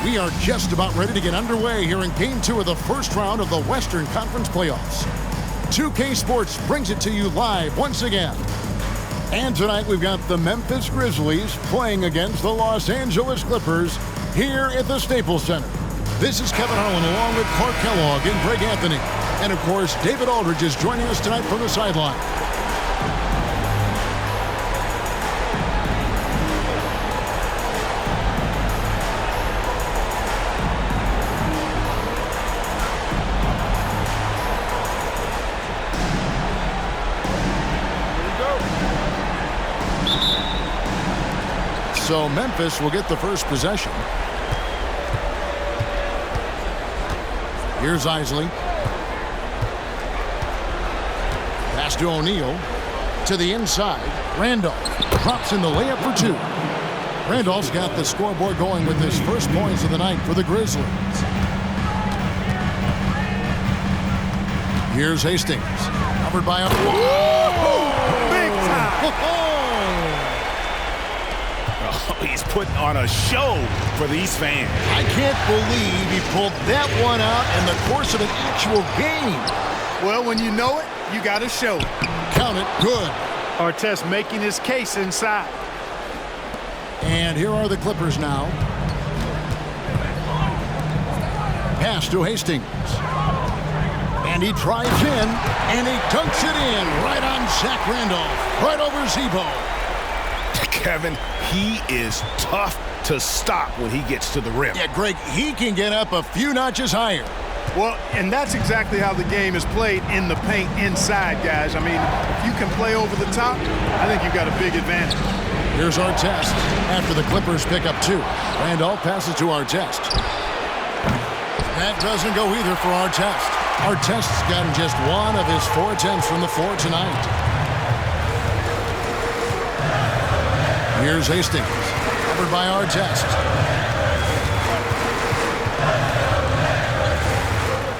We are just about ready to get underway here in Game 2 of the first round of the Western Conference Playoffs. 2K Sports brings it to you live once again. And tonight we've got the Memphis Grizzlies playing against the Los Angeles Clippers here at the Staples Center. This is Kevin Harlan along with Clark Kellogg and Greg Anthony. And of course, David Aldridge is joining us tonight from the sideline. So Memphis will get the first possession. Here's Isley. Pass to O'Neal. To the inside. Randolph drops in the layup for two. Randolph's got the scoreboard going with his first points of the night for the Grizzlies. Here's Hastings. Covered by a... Big time! He's putting on a show for these fans. I can't believe he pulled that one out in the course of an actual game. Well, when you know it, you got to show it. Count it. Good. Artest making his case inside. And here are the Clippers now. Pass to Hastings. And he drives in, and he dunks it in right on Zach Randolph, right over Zebo. Kevin, he is tough to stop when he gets to the rim. Yeah, Greg, he can get up a few notches higher. Well, and that's exactly how the game is played in the paint inside, guys. I mean, if you can play over the top, I think you've got a big advantage. Here's Artest after the Clippers pick up two. Randolph passes to Artest. That doesn't go either for Artest. Artest's gotten just one of his 4 attempts from the floor tonight. Here's Hastings, covered by Artest.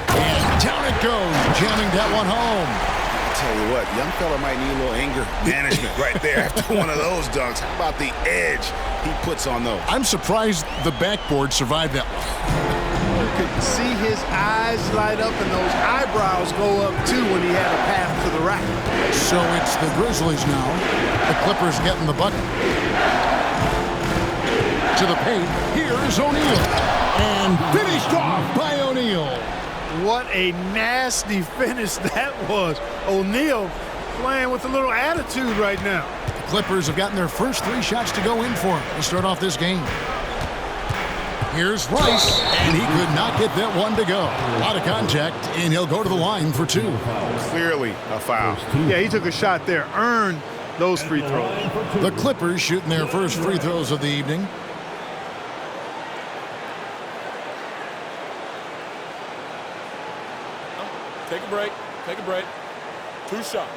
And down it goes, jamming that one home. I'll tell you what, young fella might need a little anger management right there after one of those dunks. How about the edge he puts on those? I'm surprised the backboard survived that one. You could see his eyes light up and those eyebrows go up too when he had a path to the rack. So it's the Grizzlies now. The Clippers getting the bucket. To the paint, here's O'Neal. And finished off by O'Neal. What a nasty finish that was. O'Neal playing with a little attitude right now. The Clippers have gotten their first 3 shots to go in for him to start off this game. Here's Rice, and he could not get that one to go. A lot of contact, and he'll go to the line for 2. Clearly a foul. Yeah, he took a shot there, earned those free throws. The Clippers shooting their first free throws of the evening. Take a break. Take a break. 2 shots.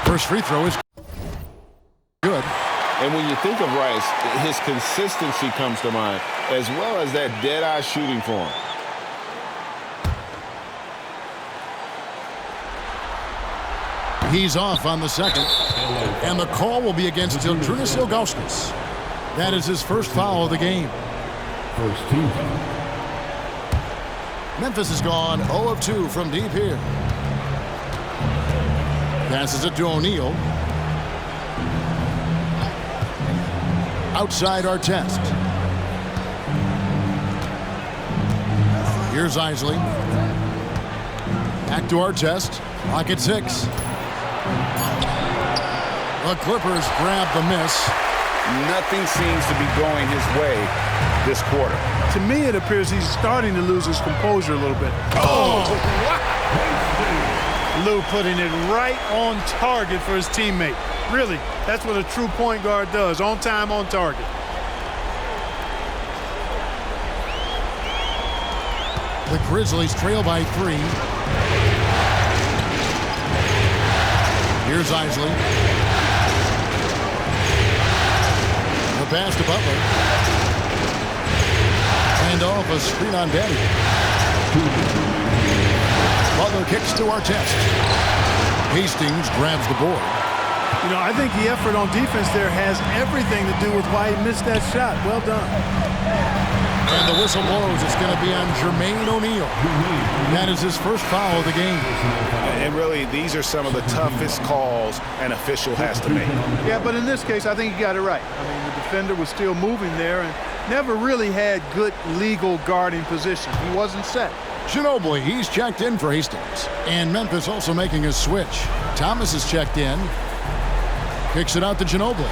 First free throw is good. And when you think of Rice, his consistency comes to mind, as well as that dead-eye shooting form. He's off on the second. And the call will be against Zydrunas Ilgauskas. That is his first foul of the game. First team. Memphis has gone 0 of 2 from deep here. Passes it to O'Neal. Outside Artest. Here's Isley. Back to Artest. Clock at 6. The Clippers grab the miss. Nothing seems to be going his way this quarter. To me, it appears he's starting to lose his composure a little bit. Oh! Lou putting it right on target for his teammate. Really, that's what a true point guard does. On time, on target. The Grizzlies trail by 3. Here's Isley. The pass to Butler. And off a screen on Danny. Butler kicks to our test. Hastings grabs the board. You know, I think the effort on defense there has everything to do with why he missed that shot. Well done. And the whistle blows. It's going to be on Jermaine O'Neal. That is his first foul of the game. And really, these are some of the toughest calls an official has to make. Yeah, but in this case, I think he got it right. I mean, the defender was still moving there and never really had good legal guarding position. He wasn't set. Ginobili, he's checked in for Hastings. And Memphis also making a switch. Thomas is checked in. Kicks it out to Ginobili.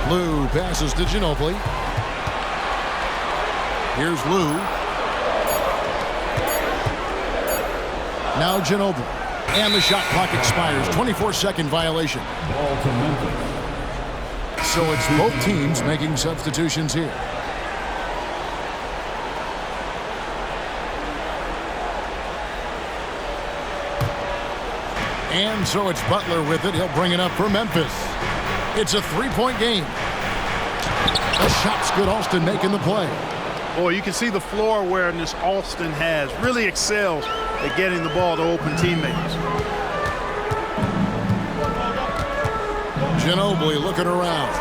Lou passes to Ginobili. Here's Lou. Now Ginobili. And the shot clock expires. 24-second violation. So it's both teams making substitutions here. And so it's Butler with it. He'll bring it up for Memphis. It's a three-point game. The shot's good. Alston making the play. Boy, you can see the floor awareness Alston has. Really excels at getting the ball to open teammates. Ginobili looking around.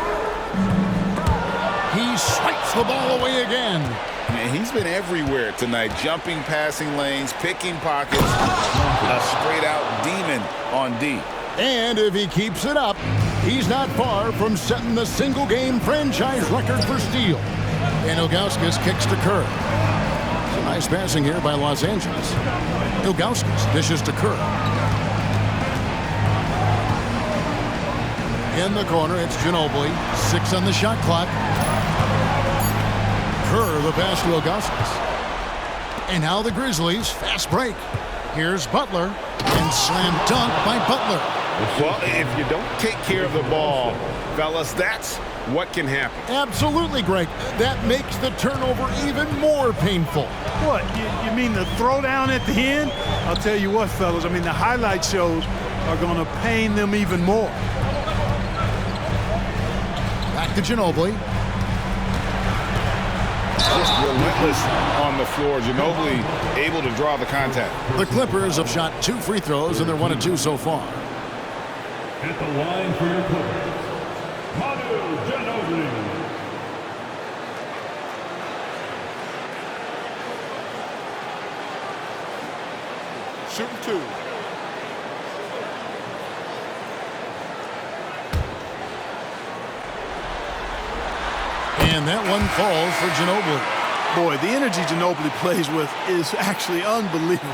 He swipes the ball away again. Man, he's been everywhere tonight. Jumping passing lanes, picking pockets. A straight-out demon on D. And if he keeps it up, he's not far from setting the single-game franchise record for steal. And Ilgauskas kicks to Kerr. Some nice passing here by Los Angeles. Ilgauskas dishes to Kerr. In the corner, it's Ginobili. 6 on the shot clock. Kerr, the pass to Ilgauskas. And now the Grizzlies, fast break. Here's Butler, and slam dunk by Butler. Well, if you don't take care of the ball, fellas, that's what can happen. Absolutely, Greg. That makes the turnover even more painful. What, you mean the throwdown at the end? I'll tell you what, fellas, I mean, the highlight shows are going to pain them even more. Back to Ginobili. Just relentless on the floor. Ginobili able to draw the contact. The Clippers have shot 2 free throws, and they're 1 of 2 so far. At the line for your Clippers, Ginobili. Shooting 2. And that one falls for Ginobili. Boy, the energy Ginobili plays with is actually unbelievable.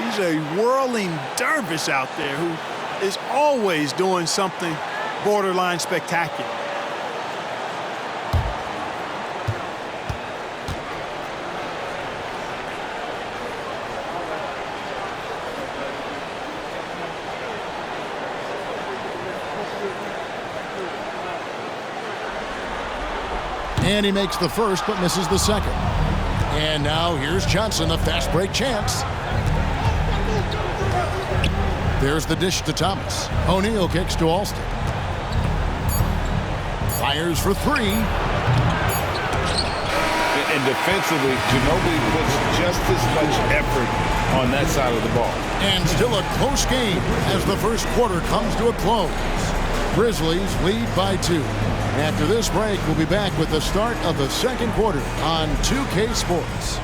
He's a whirling dervish out there who is always doing something borderline spectacular. And he makes the first, but misses the second. And now here's Johnson, a fast break chance. There's the dish to Thomas. O'Neal kicks to Alston. Fires for 3. And defensively, Ginobili puts just as much effort on that side of the ball. And still a close game as the first quarter comes to a close. Grizzlies lead by 2. After this break, we'll be back with the start of the second quarter on 2K Sports.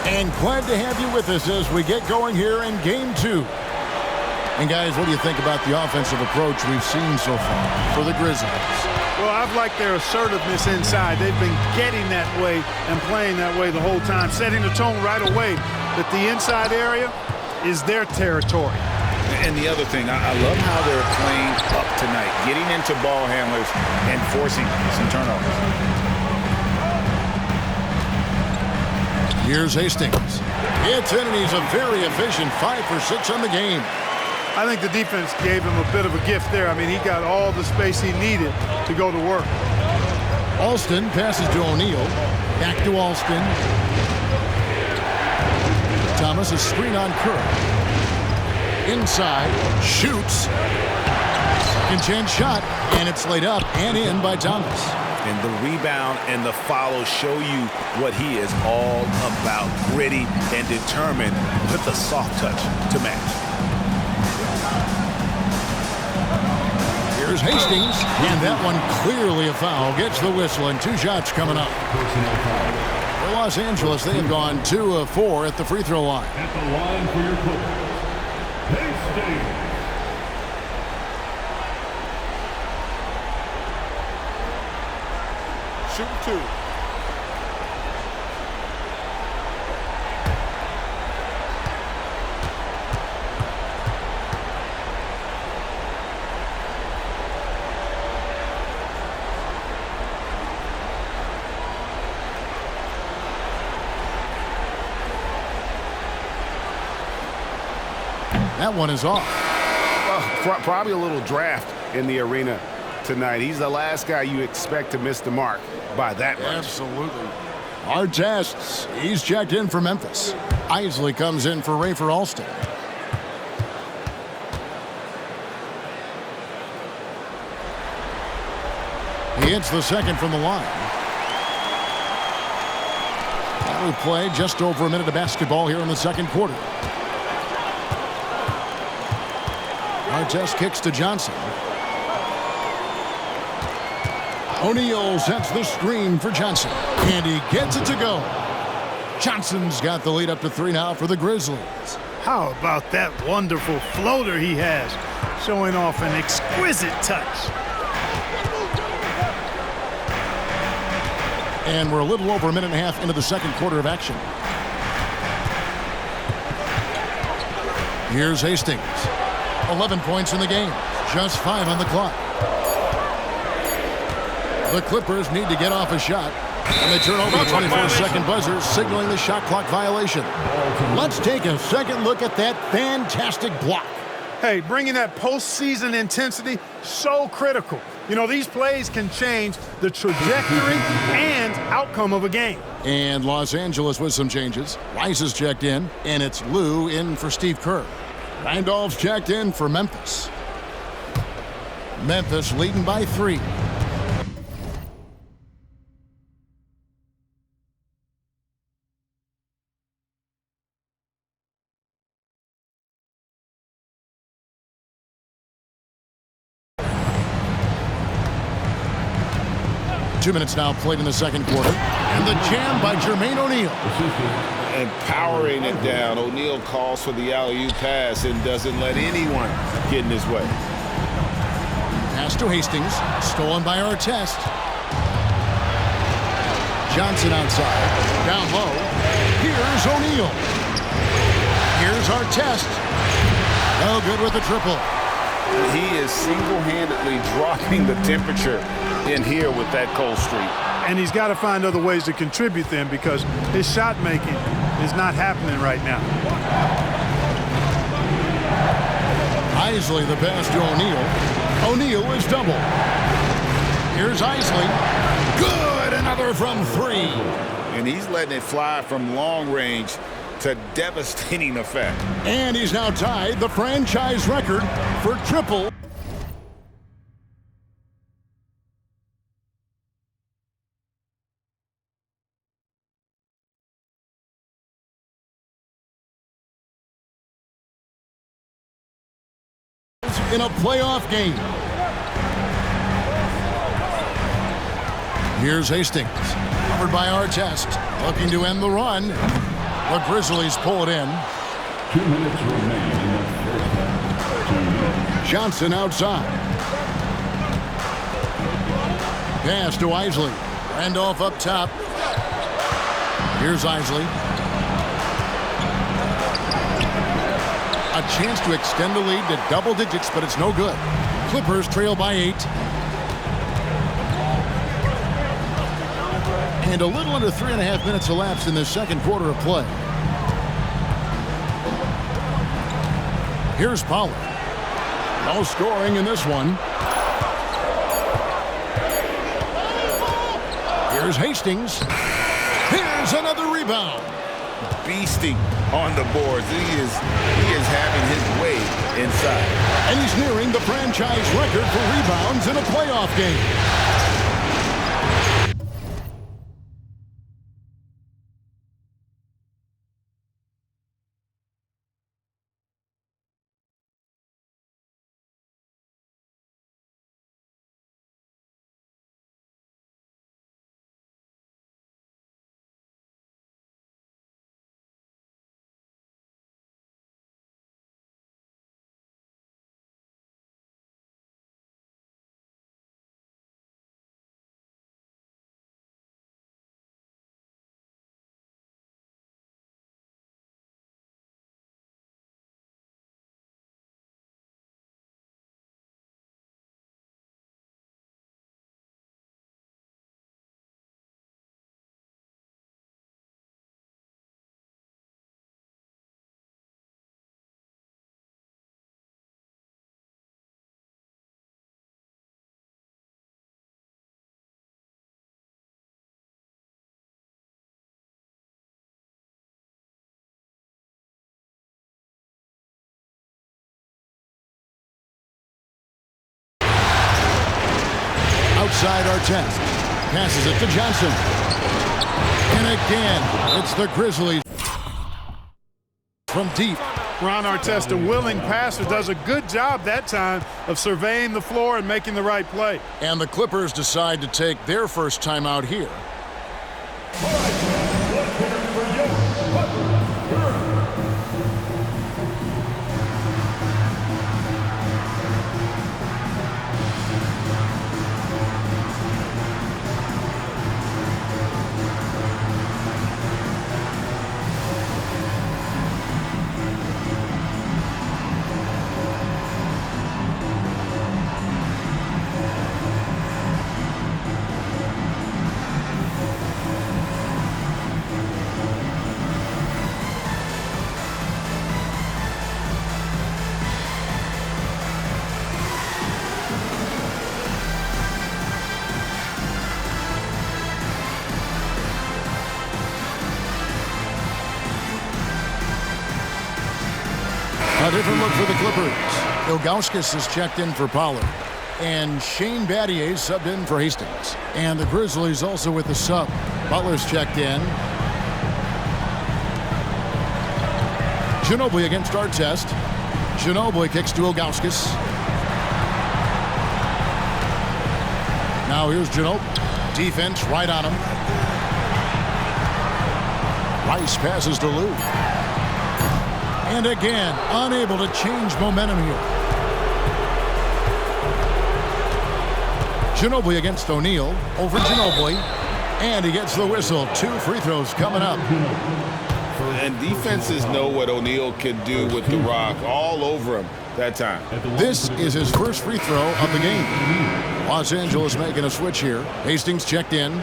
And glad to have you with us as we get going here in Game 2. And guys, what do you think about the offensive approach we've seen so far for the Grizzlies? Well, I've liked their assertiveness inside. They've been getting that way and playing that way the whole time, setting the tone right away that the inside area is their territory. And the other thing, I love how they're playing up tonight, getting into ball handlers and forcing some turnovers. Here's Hastings. It's in, and he's a very efficient 5 for 6 on the game. I think the defense gave him a bit of a gift there. I mean, he got all the space he needed to go to work. Alston passes to O'Neal. Back to Alston. Thomas is screen on Kerr. Inside, shoots. Second second chance shot, and it's laid up and in by Thomas. And the rebound and the follow show you what he is all about. Gritty and determined with a soft touch to match. Here's Hastings, and that one clearly a foul. Gets the whistle, and 2 shots coming up. For Los Angeles, they have gone 2 of 4 at the free throw line. At the line for your Clippers, Hastings. Shooting 2. That one is off. Well, probably a little draft in the arena tonight. He's the last guy you expect to miss the mark by that much. Absolutely. Our tests. He's checked in for Memphis. Isley comes in for Rafer Alston. He hits the second from the line. Now we play just over a minute of basketball here in the second quarter. Artest kicks to Johnson. O'Neal sets the screen for Johnson, and he gets it to go. Johnson's got the lead up to 3 now for the Grizzlies. How about that wonderful floater he has, showing off an exquisite touch. And we're a little over a minute and a half into the second quarter of action. Here's Hastings. 11 points in the game, just 5 on the clock. The Clippers need to get off a shot, and they turn over the 24-second buzzer, signaling the shot clock violation. Let's take a second look at that fantastic block. Hey, bringing that postseason intensity, so critical. You know, these plays can change the trajectory and outcome of a game. And Los Angeles with some changes. Rice is checked in, and it's Lou in for Steve Kerr. Randolph's checked in for Memphis. Memphis leading by 3. Two minutes now played in the second quarter. And the jam by Jermaine O'Neal. And powering it down, O'Neal calls for the alley-oop pass and doesn't let anyone get in his way. Pass to Hastings, stolen by Artest. Johnson outside, down low. Here's O'Neal. Here's Artest. No good with the triple. He is single-handedly dropping the temperature in here with that cold streak. And he's got to find other ways to contribute then, because his shot making is not happening right now. Isley the pass to O'Neal. O'Neal is double. Here's Isley. Good, another from 3. And he's letting it fly from long range to devastating effect. And he's now tied the franchise record for triple. In a playoff game. Here's Hastings, covered by Artest, looking to end the run. The Grizzlies pull it in. 2 minutes remain in the first half. 2 minutes. Johnson outside. Pass to Isley. Randolph up top. Here's Isley. A chance to extend the lead to double digits, but it's no good. Clippers trail by 8. And a little under 3.5 minutes elapsed in the second quarter of play. Here's Pollard. No scoring in this one. Here's Hastings. Here's another rebound. beasting on the boards. He is having his way inside. And he's nearing the franchise record for rebounds in a playoff game. Outside Artest. Passes it to Johnson. And again, it's the Grizzlies from deep. Ron Artest, a willing passer, does a good job that time of surveying the floor and making the right play. And the Clippers decide to take their first time out here. A different look for the Clippers. Ilgauskas is checked in for Pollard. And Shane Battier subbed in for Hastings. And the Grizzlies also with the sub. Butler's checked in. Ginobili against Artest. Ginobili kicks to Ilgauskas. Now here's Ginobili. Defense right on him. Rice passes to Lou. And again, unable to change momentum here. Ginobili against O'Neal. Over Ginobili. And he gets the whistle. 2 free throws coming up. And defenses know what O'Neal can do with the rock all over him that time. This is his first free throw of the game. Los Angeles making a switch here. Hastings checked in.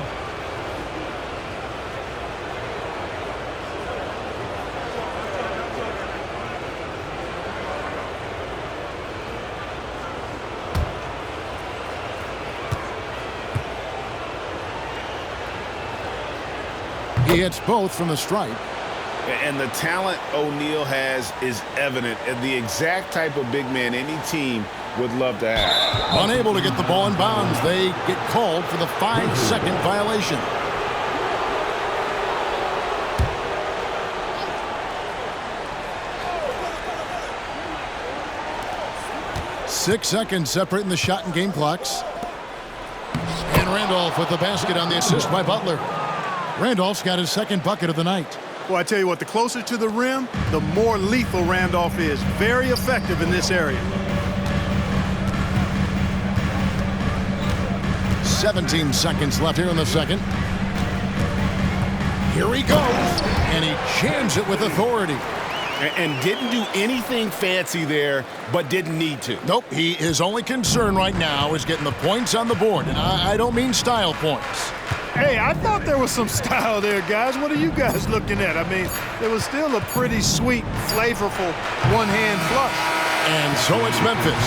He hits both from the stripe. And the talent O'Neal has is evident, and the exact type of big man any team would love to have. Unable to get the ball in bounds. They get called for the 5-second violation. Six seconds separating the shot and game clocks. And Randolph with the basket on the assist by Butler. Randolph's got his second bucket of the night. Well, I tell you what, the closer to the rim, the more lethal Randolph is. Very effective in this area. 17 seconds left here in the second. Here he goes, and he jams it with authority. And didn't do anything fancy there, but didn't need to. Nope, his only concern right now is getting the points on the board, and I don't mean style points. Hey, I thought there was some style there, guys. What are you guys looking at? I mean, there was still a pretty sweet, flavorful one-hand flush. And so it's Memphis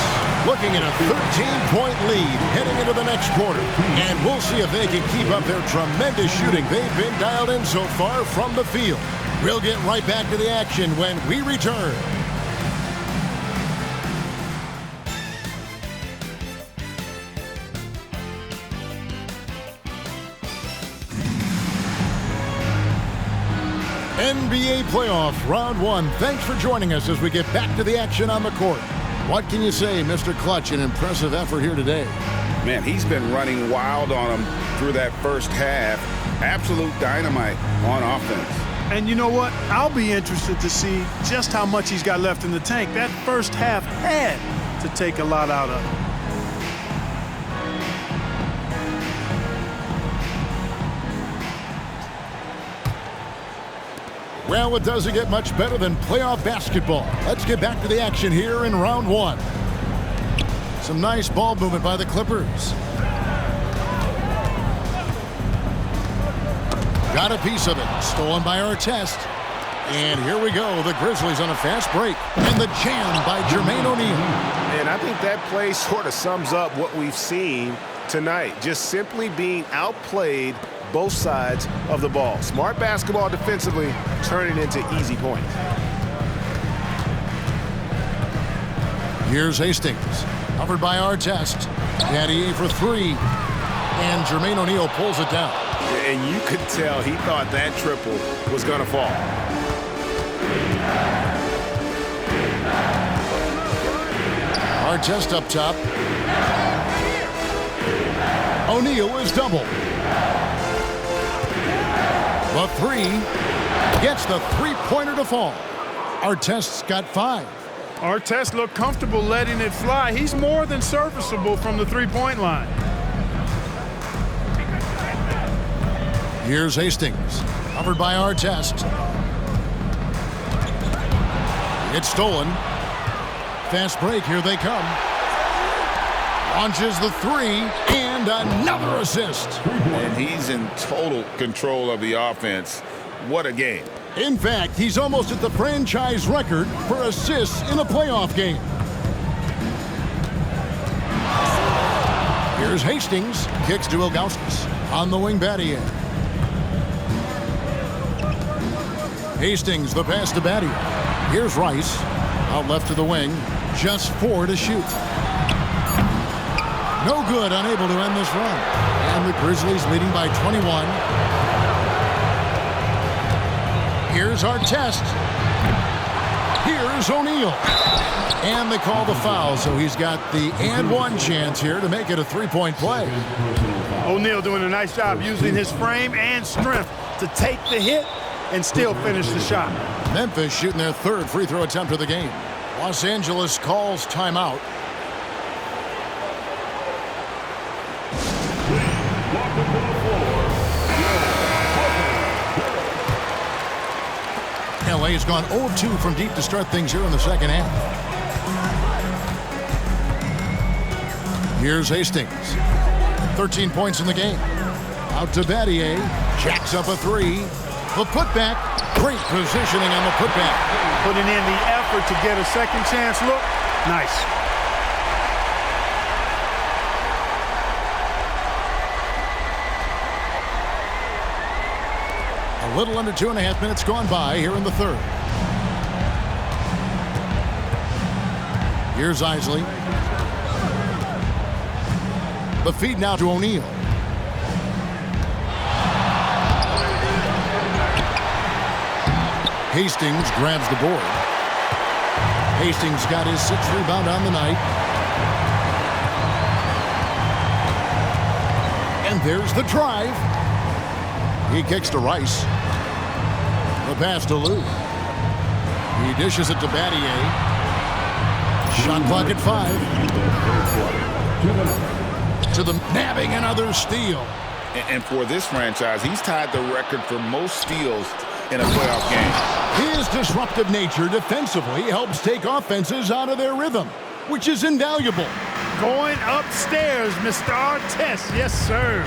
looking at a 13-point lead heading into the next quarter. And we'll see if they can keep up their tremendous shooting they've been dialed in so far from the field. We'll get right back to the action when we return. NBA playoff round one. Thanks for joining us as we get back to the action on the court. What can you say, Mr. Clutch? An impressive effort here today. Man, he's been running wild on him through that first half. Absolute dynamite on offense. And you know what? I'll be interested to see just how much he's got left in the tank. That first half had to take a lot out of him. Well, it doesn't get much better than playoff basketball. Let's get back to the action here in round one. Some nice ball movement by the Clippers. Got a piece of it. Stolen by Artest. And here we go. The Grizzlies on a fast break. And the jam by Jermaine O'Neal. And I think that play sort of sums up what we've seen tonight. Just simply being outplayed both sides of the ball. Smart basketball defensively, turning into easy points. Here's Hastings. Covered by Artest. Daddy for three. And Jermaine O'Neal pulls it down. And you could tell he thought that triple was going to fall. Artest up top. O'Neal is doubled. The three gets the three-pointer to fall. Artest's got 5. Artest looked comfortable letting it fly. He's more than serviceable from the three-point line. Here's Hastings. Covered by Artest. It's stolen. Fast break. Here they come. Launches the three. And another assist. And he's in total control of the offense. What a game. In fact, he's almost at the franchise record for assists in a playoff game. Here's Hastings. Kicks to Ilgauskas. On the wing, Battier. Hastings, the pass to Battier. Here's Rice. Out left to the wing. Just 4 to shoot. No good, unable to end this run. And the Grizzlies leading by 21. Here's Artest. Here's O'Neal. And they call the foul, so he's got the and one chance here to make it a three-point play. O'Neal doing a nice job using his frame and strength to take the hit and still finish the shot. Memphis shooting their 3rd free throw attempt of the game. Los Angeles calls timeout. LA has gone 0-2 from deep to start things here in the second half. Here's Hastings. 13 points in the game. Out to Battier. Jacks up a 3. The putback. Great positioning on the putback. Putting in the effort to get a second chance look. Nice. A little under 2.5 minutes gone by here in the third. Here's Isley. The feed now to O'Neal. Hastings grabs the board. Hastings got his 6th rebound on the night. And there's the drive. He kicks to Rice. The pass to Lou. He dishes it to Battier. Shot clock at 5. To the nabbing another steal. And for this franchise, he's tied the record for most steals in a playoff game. His disruptive nature defensively helps take offenses out of their rhythm, which is invaluable. Going upstairs, Mr. Artest. Yes, sir.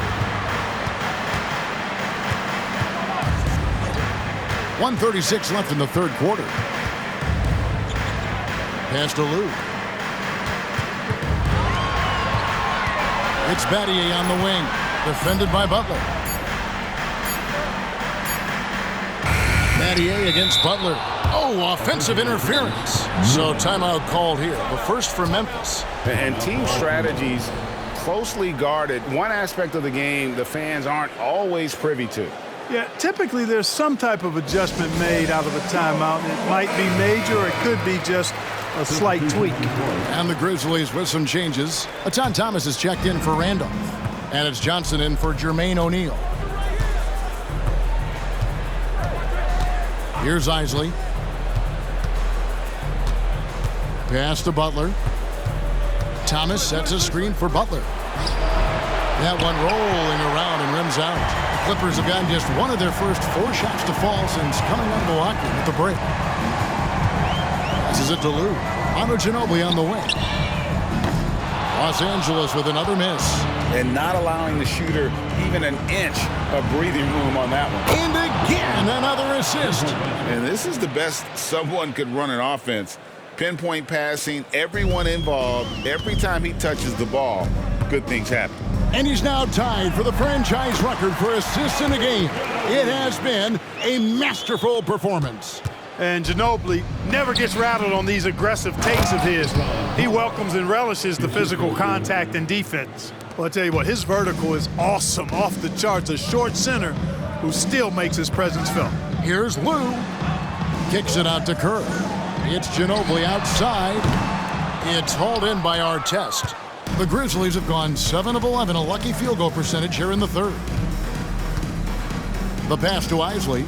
1:36 left in the third quarter. Pass to Lou. It's Battier on the wing, defended by Butler. Battier against Butler. Oh, offensive interference. So timeout called here. The first for Memphis. And team strategies closely guarded. One aspect of the game the fans aren't always privy to. Yeah, typically there's some type of adjustment made out of a timeout. It might be major, or it could be just a slight tweak. And the Grizzlies with some changes. Atan Thomas is checked in for Randolph. And it's Johnson in for Jermaine O'Neal. Here's Isley. Pass to Butler. Thomas sets a screen for Butler. That one rolling around and rims out. The Clippers have gotten just one of their first 4 shots to fall since coming out of the locker room at the break. Passes it to Lou. Manu Ginobili on the wing. Los Angeles with another miss. And not allowing the shooter even an inch of breathing room on that one. And again, another assist. And this is the best someone could run an offense. Pinpoint passing, everyone involved. Every time he touches the ball, good things happen. And he's now tied for the franchise record for assists in a game. It has been a masterful performance. And Ginobili never gets rattled on these aggressive takes of his. He welcomes and relishes the physical contact and defense. Well, I tell you what, his vertical is awesome, off the charts. A short center who still makes his presence felt. Here's Lou. Kicks it out to Kerr. It's Ginobili outside. It's hauled in by Artest. The Grizzlies have gone 7 of 11, a lucky field goal percentage here in the third. The pass to Isley.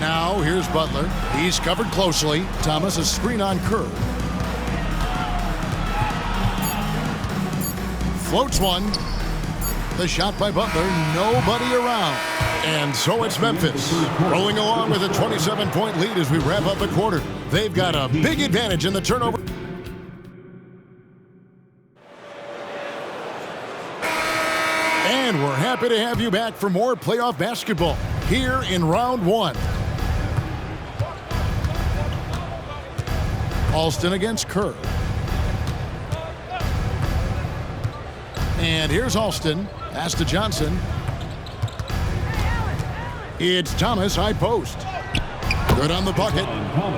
Now here's Butler. He's covered closely. Thomas a screen on Kerr. Floats one. The shot by Butler. Nobody around. And so it's Memphis rolling along with a 27-point lead as we wrap up the quarter. They've got a big advantage in the turnover. And we're happy to have you back for more playoff basketball here in round 1. Alston against Kerr. And here's Alston. Pass to Johnson. It's Thomas, high post. Good on the bucket.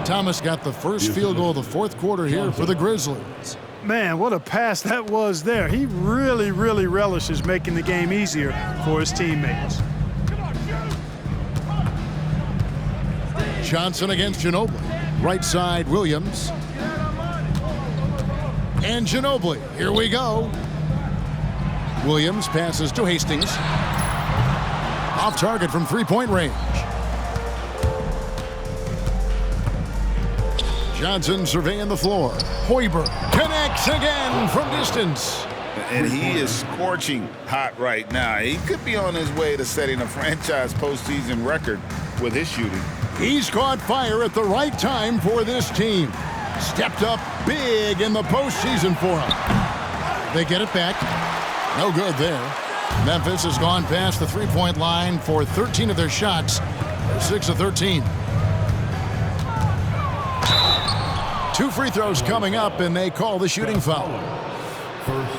Thomas got the first field goal of the fourth quarter here for the Grizzlies. Man, what a pass that was there. He really, really relishes making the game easier for his teammates. Johnson against Ginobili. Right side, Williams. And Ginobili, here we go. Williams passes to Hastings. Off target from three-point range. Johnson surveying the floor. Hoiberg connects again from distance. And he is scorching hot right now. He could be on his way to setting a franchise postseason record with his shooting. He's caught fire at the right time for this team. Stepped up big in the postseason for him. They get it back. No good there. Memphis has gone past the three-point line for 13 of their shots. They're 6 of 13. 2 free throws coming up, and they call the shooting foul.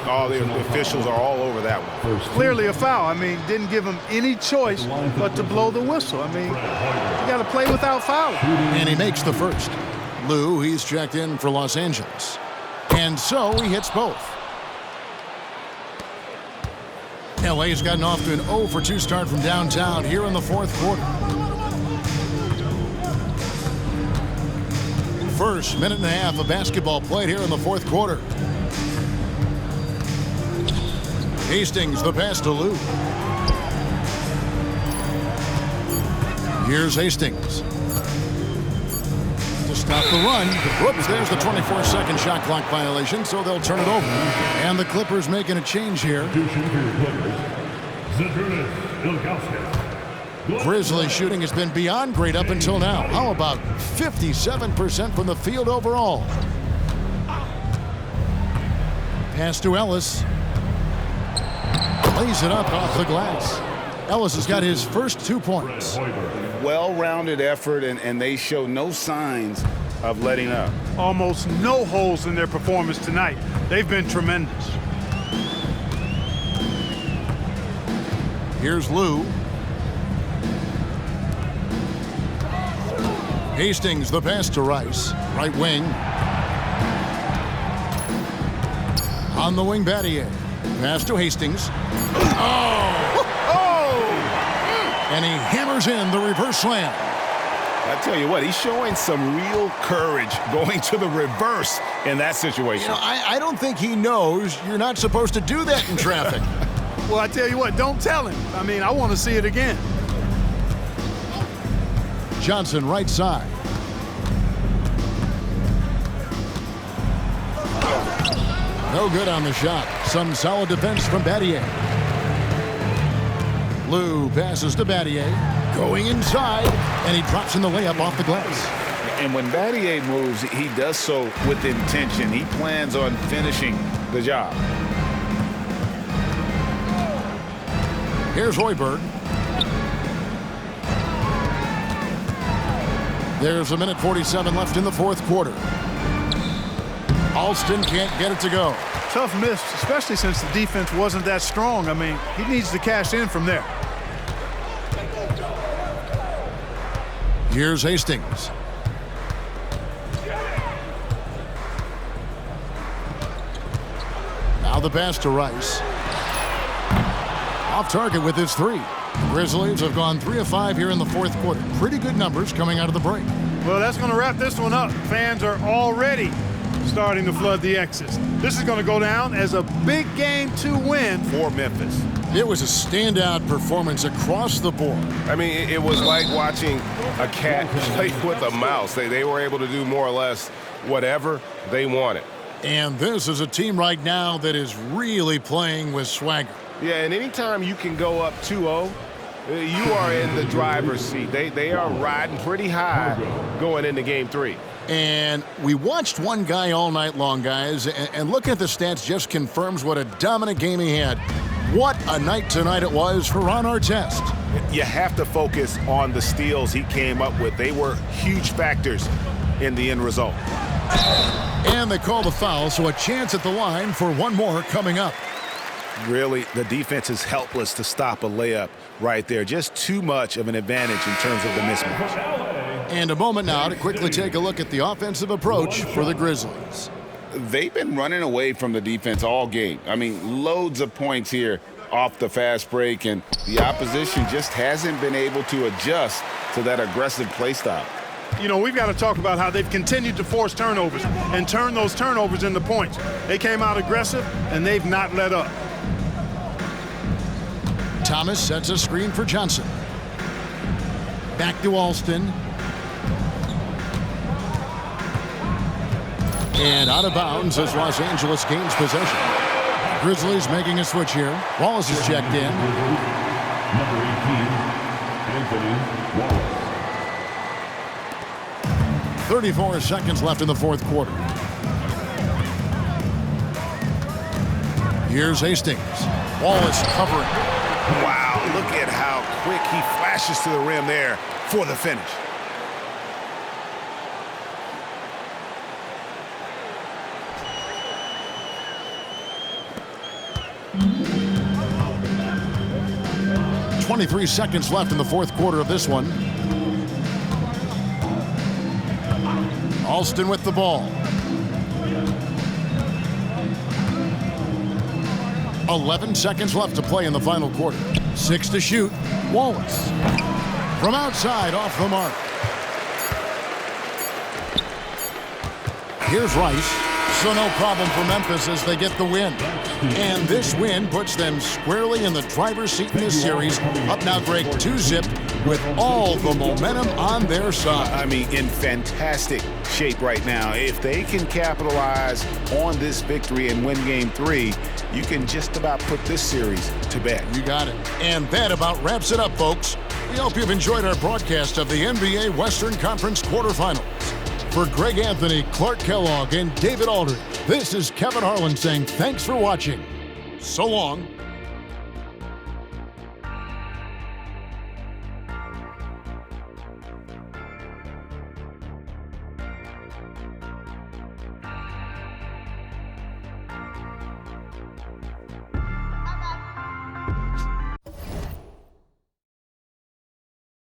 All the officials are all over that one. Clearly a foul. I mean, didn't give him any choice but to blow the whistle. I mean, you got to play without fouling. And he makes the first. Lou, he's checked in for Los Angeles. And so he hits both. LA's gotten off to an 0 for 2 start from downtown here in the fourth quarter. First minute and a half of basketball played here in the fourth quarter. Hastings, the pass to Lou. Here's Hastings. To stop the run. Whoops, there's the 24-second shot clock violation, so they'll turn it over. And the Clippers making a change here. Grizzlies shooting has been beyond great up until now. How about 57% from the field overall? Pass to Ellis. Lays it up off the glass. Ellis has got his first 2 points. Well-rounded effort, and they show no signs of letting up. Almost no holes in their performance tonight. They've been tremendous. Here's Lou. Hastings, the pass to Rice. Right wing. On the wing, Battier. Pass to Hastings. Oh! And he hammers in the reverse slam. I tell you what, he's showing some real courage going to the reverse in that situation. You know, I don't think he knows you're not supposed to do that in traffic. Well, I tell you what, don't tell him. I mean, I want to see it again. Johnson, right side. No good on the shot. Some solid defense from Battier. Lou passes to Battier. Going inside, and he drops in the layup off the glass. And when Battier moves, he does so with intention. He plans on finishing the job. Here's Hoiberg. There's 1:47 left in the fourth quarter. Alston can't get it to go. Tough miss, especially since the defense wasn't that strong. I mean, he needs to cash in from there. Here's Hastings. Now the pass to Rice. Off target with his three. The Grizzlies have gone 3 of 5 here in the fourth quarter. Pretty good numbers coming out of the break. Well, that's going to wrap this one up. Fans are already starting to flood the X's. This is going to go down as a big game to win For Memphis. It was a standout performance across the board. I mean, it was like watching a cat play with a mouse. They were able to do more or less whatever they wanted. And this is a team right now that is really playing with swagger. Yeah, and anytime you can go up 2-0, you are in the driver's seat. They are riding pretty high going into game 3. And we watched one guy all night long, guys, and looking at the stats just confirms what a dominant game he had. What a night tonight it was for Ron Artest. You have to focus on the steals he came up with. They were huge factors in the end result. And they call the foul, so a chance at the line for one more coming up. Really, the defense is helpless to stop a layup right there. Just too much of an advantage in terms of the mismatch. And a moment now to quickly take a look at the offensive approach for the Grizzlies. They've been running away from the defense all game. I mean, loads of points here off the fast break, and the opposition just hasn't been able to adjust to that aggressive play style. You know, we've got to talk about how they've continued to force turnovers and turn those turnovers into points. They came out aggressive, and they've not let up. Thomas sets a screen for Johnson. Back to Alston. And out of bounds as Los Angeles gains possession. Grizzlies making a switch here. Wallace is checked in. Number 18, Anthony Wallace. 34 seconds left in the fourth quarter. Here's Hastings. Wallace covering. Wow, look at how quick he flashes to the rim there for the finish. .23 seconds left in the fourth quarter of this one. Alston with the ball. 11 seconds left to play in the final quarter. 6 to shoot. Wallace. From outside, off the mark. Here's Rice. So no problem for Memphis as they get the win. And this win puts them squarely in the driver's seat in this series. Up now, Greg, 2-zip with all the momentum on their side. I mean, in fantastic shape right now. If they can capitalize on this victory and win game 3, you can just about put this series to bed. You got it. And that about wraps it up, folks. We hope you've enjoyed our broadcast of the NBA Western Conference quarterfinals. For Greg Anthony, Clark Kellogg, and David Aldridge, this is Kevin Harlan saying thanks for watching. So long.